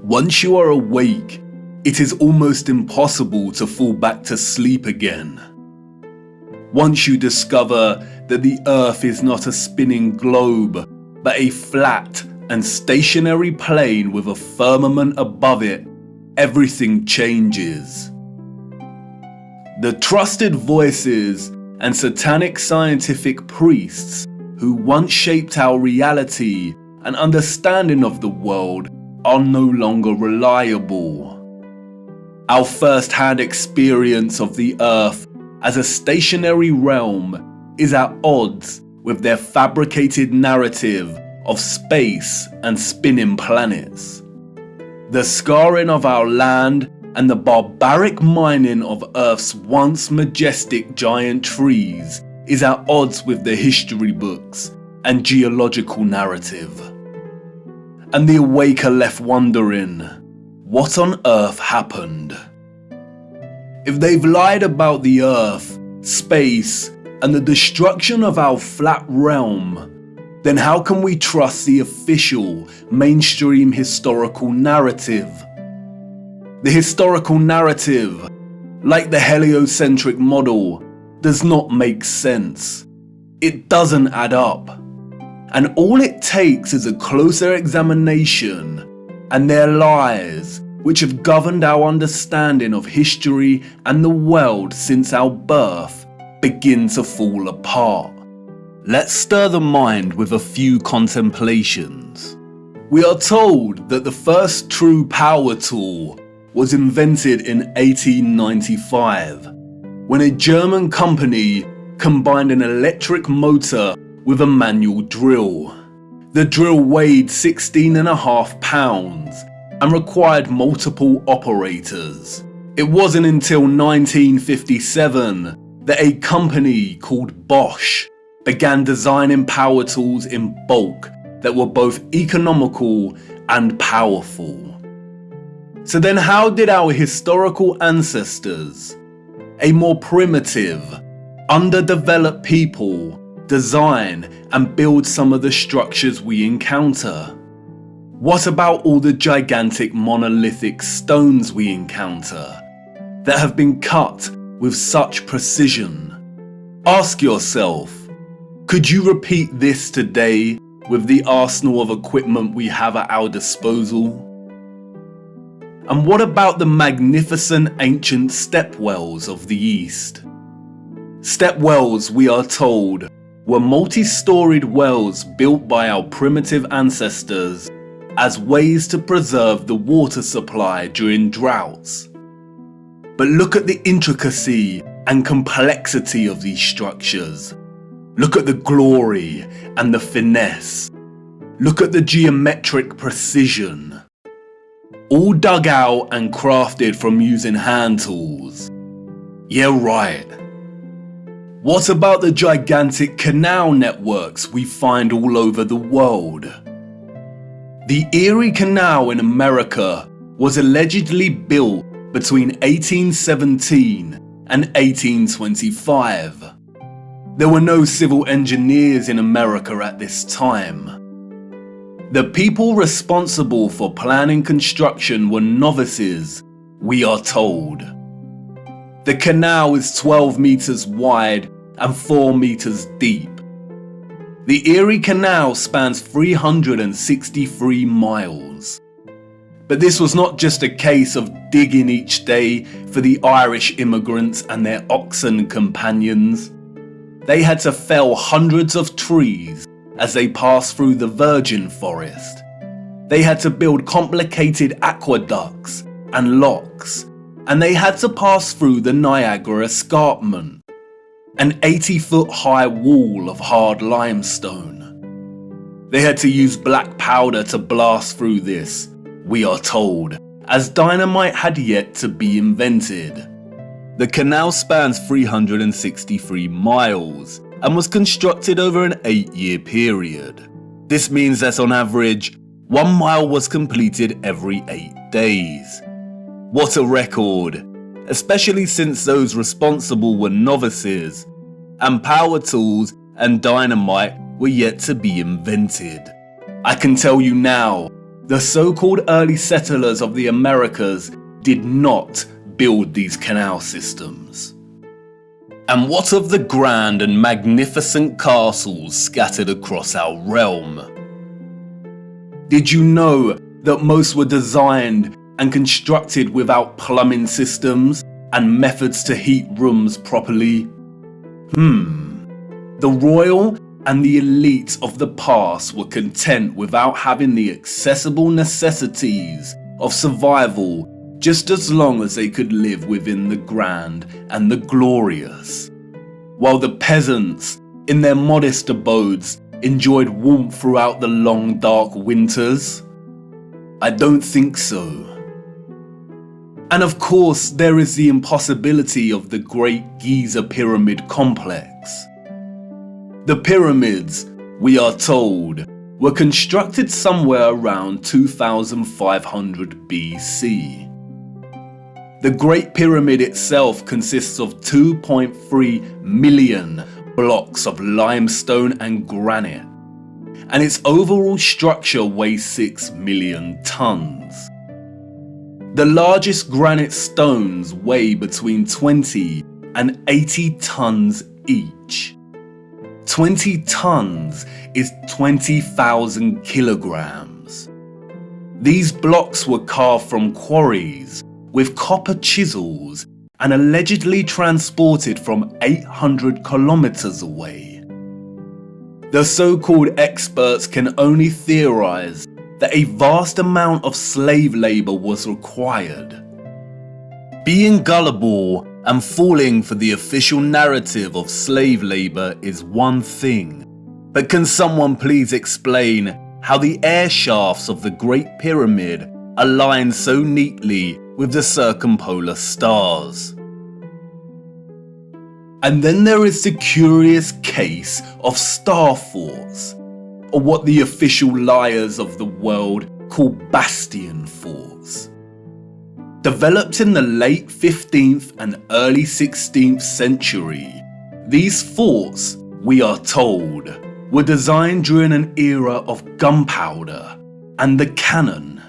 Once you are awake, it is almost impossible to fall back to sleep again. Once you discover that the Earth is not a spinning globe, but a flat and stationary plane with a firmament above it, everything changes. The trusted voices and satanic scientific priests who once shaped our reality and understanding of the world are no longer reliable. Our first-hand experience of the Earth as a stationary realm is at odds with their fabricated narrative of space and spinning planets. The scarring of our land and the barbaric mining of Earth's once majestic giant trees is at odds with the history books and geological narrative. And the awake are left wondering, what on earth happened? If they've lied about the Earth, space, and the destruction of our flat realm, then how can we trust the official, mainstream historical narrative? The historical narrative, like the heliocentric model, does not make sense. It doesn't add up. And all it takes is a closer examination, and their lies, which have governed our understanding of history and the world since our birth, begin to fall apart. Let's stir the mind with a few contemplations. We are told that the first true power tool was invented in 1895, when a German company combined an electric motor with a manual drill. The drill weighed 16.5 pounds and required multiple operators. It wasn't until 1957 that a company called Bosch began designing power tools in bulk that were both economical and powerful. So then how did our historical ancestors, a more primitive, underdeveloped people, design and build some of the structures we encounter? What about all the gigantic monolithic stones we encounter that have been cut with such precision? Ask yourself, could you repeat this today with the arsenal of equipment we have at our disposal? And what about the magnificent ancient stepwells of the East? Stepwells, we are told, were multi-storied wells built by our primitive ancestors as ways to preserve the water supply during droughts. But look at the intricacy and complexity of these structures. Look at the glory and the finesse. Look at the geometric precision. All dug out and crafted from using hand tools. Yeah, right. What about the gigantic canal networks we find all over the world? The Erie Canal in America was allegedly built between 1817 and 1825. There were no civil engineers in America at this time. The people responsible for planning construction were novices, we are told. The canal is 12 meters wide and 4 meters deep. The Erie Canal spans 363 miles. But this was not just a case of digging each day for the Irish immigrants and their oxen companions. They had to fell hundreds of trees as they passed through the virgin forest. They had to build complicated aqueducts and locks, and they had to pass through the Niagara Escarpment, an 80-foot high wall of hard limestone. They had to use black powder to blast through this, we are told, as dynamite had yet to be invented. The canal spans 363 miles and was constructed over an 8-year period. This means that on average, 1 mile was completed every 8 days. What a record, especially since those responsible were novices, and power tools and dynamite were yet to be invented. I can tell you now, The so-called early settlers of the Americas did not build these canal systems. And what of the grand and magnificent castles scattered across our realm? Did you know that most were designed and constructed without plumbing systems and methods to heat rooms properly? The royal and the elites of the past were content without having the accessible necessities of survival, just as long as they could live within the grand and the glorious, while the peasants, in their modest abodes, enjoyed warmth throughout the long dark winters? I don't think so. And of course, there is the impossibility of the Great Giza Pyramid Complex. The pyramids, we are told, were constructed somewhere around 2500 BC. The Great Pyramid itself consists of 2.3 million blocks of limestone and granite, and its overall structure weighs 6 million tons. The largest granite stones weigh between 20 and 80 tons each. 20 tons is 20,000 kilograms. These blocks were carved from quarries with copper chisels and allegedly transported from 800 kilometers away. The so-called experts can only theorize that a vast amount of slave labor was required. Being gullible and falling for the official narrative of slave labor is one thing, but can someone please explain how the air shafts of the Great Pyramid align so neatly with the circumpolar stars? And then there is the curious case of star forts, or what the official liars of the world call bastion forts. Developed in the late 15th and early 16th century, these forts, we are told, were designed during an era of gunpowder and the cannon.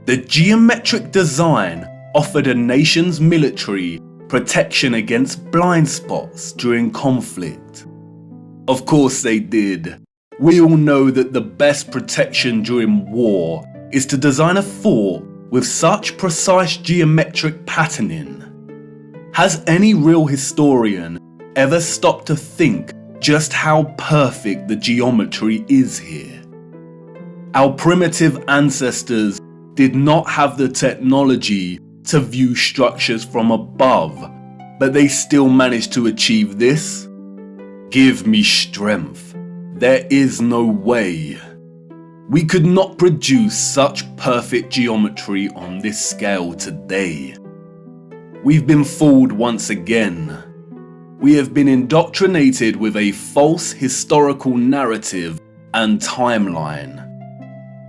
The geometric design offered a nation's military protection against blind spots during conflict. Of course they did. We all know that the best protection during war is to design a fort with such precise geometric patterning. Has any real historian ever stopped to think just how perfect the geometry is here? Our primitive ancestors did not have the technology to view structures from above, but they still managed to achieve this? Give me strength. There is no way. We could not produce such perfect geometry on this scale today. We've been fooled once again. We have been indoctrinated with a false historical narrative and timeline.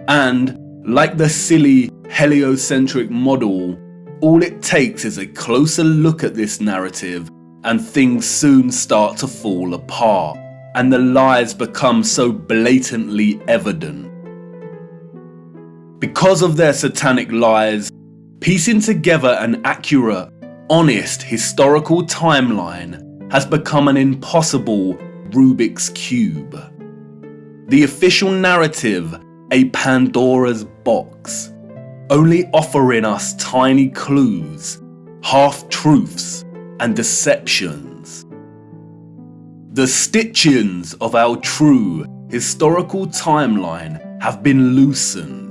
And, like the silly heliocentric model, all it takes is a closer look at this narrative and things soon start to fall apart, and the lies become so blatantly evident. Because of their satanic lies, piecing together an accurate, honest historical timeline has become an impossible Rubik's Cube. The official narrative, a Pandora's box, only offering us tiny clues, half-truths, and deceptions. The stitchings of our true historical timeline have been loosened.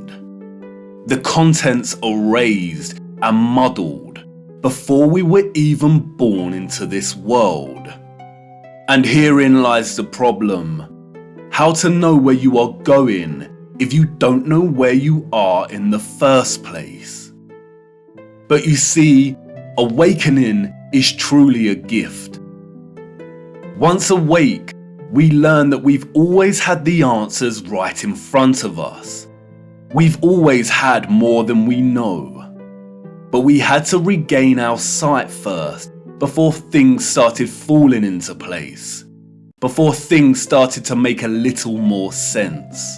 The contents erased and muddled before we were even born into this world. And herein lies the problem. How to know where you are going if you don't know where you are in the first place? But you see, awakening is truly a gift. Once awake, we learn that we've always had the answers right in front of us. We've always had more than we know. But we had to regain our sight first before things started falling into place. Before things started to make a little more sense.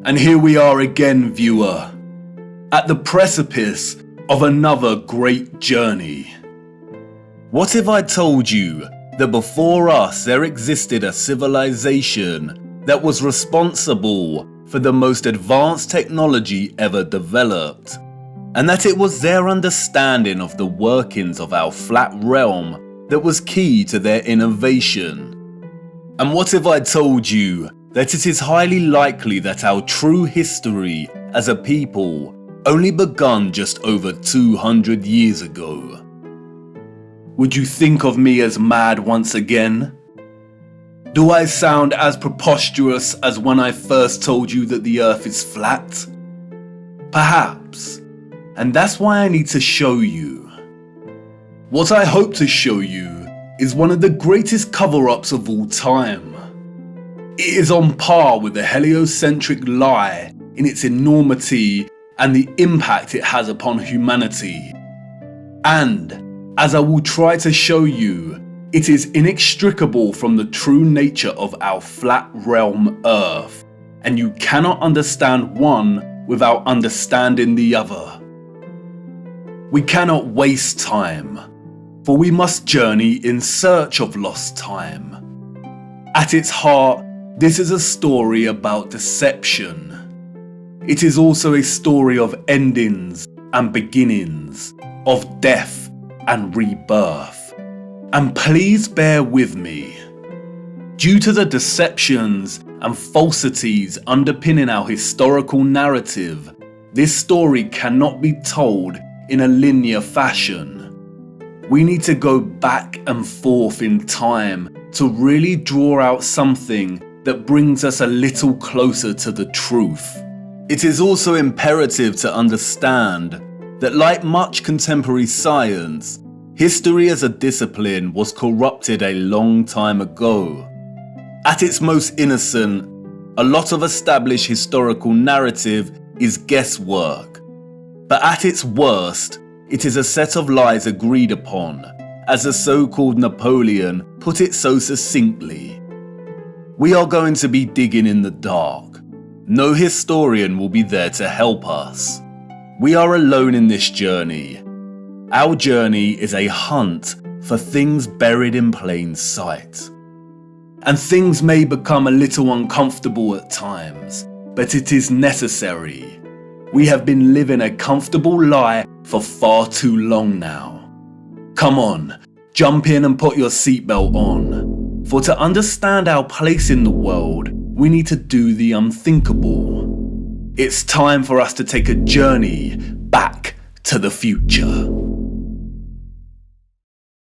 And here we are again, viewer, at the precipice of another great journey. What if I told you that before us there existed a civilization that was responsible for the most advanced technology ever developed, and that it was their understanding of the workings of our flat realm that was key to their innovation? And what if I told you that it is highly likely that our true history as a people only begun just over 200 years ago? Would you think of me as mad once again? Do I sound as preposterous as when I first told you that the earth is flat? Perhaps, and that's why I need to show you. What I hope to show you is one of the greatest cover-ups of all time. It is on par with the heliocentric lie in its enormity and the impact it has upon humanity. And, as I will try to show you, it is inextricable from the true nature of our flat realm Earth, and you cannot understand one without understanding the other. We cannot waste time, for we must journey in search of lost time. At its heart, this is a story about deception. It is also a story of endings and beginnings, of death and rebirth. And please bear with me. Due to the deceptions and falsities underpinning our historical narrative, this story cannot be told in a linear fashion. We need to go back and forth in time to really draw out something that brings us a little closer to the truth. It is also imperative to understand that, like much contemporary science, history as a discipline was corrupted a long time ago. At its most innocent, a lot of established historical narrative is guesswork. But at its worst, it is a set of lies agreed upon, as the so-called Napoleon put it so succinctly. We are going to be digging in the dark. No historian will be there to help us. We are alone in this journey. Our journey is a hunt for things buried in plain sight. And things may become a little uncomfortable at times, but it is necessary. We have been living a comfortable lie for far too long now. Come on, jump in and put your seatbelt on. For to understand our place in the world, we need to do the unthinkable. It's time for us to take a journey back to the future.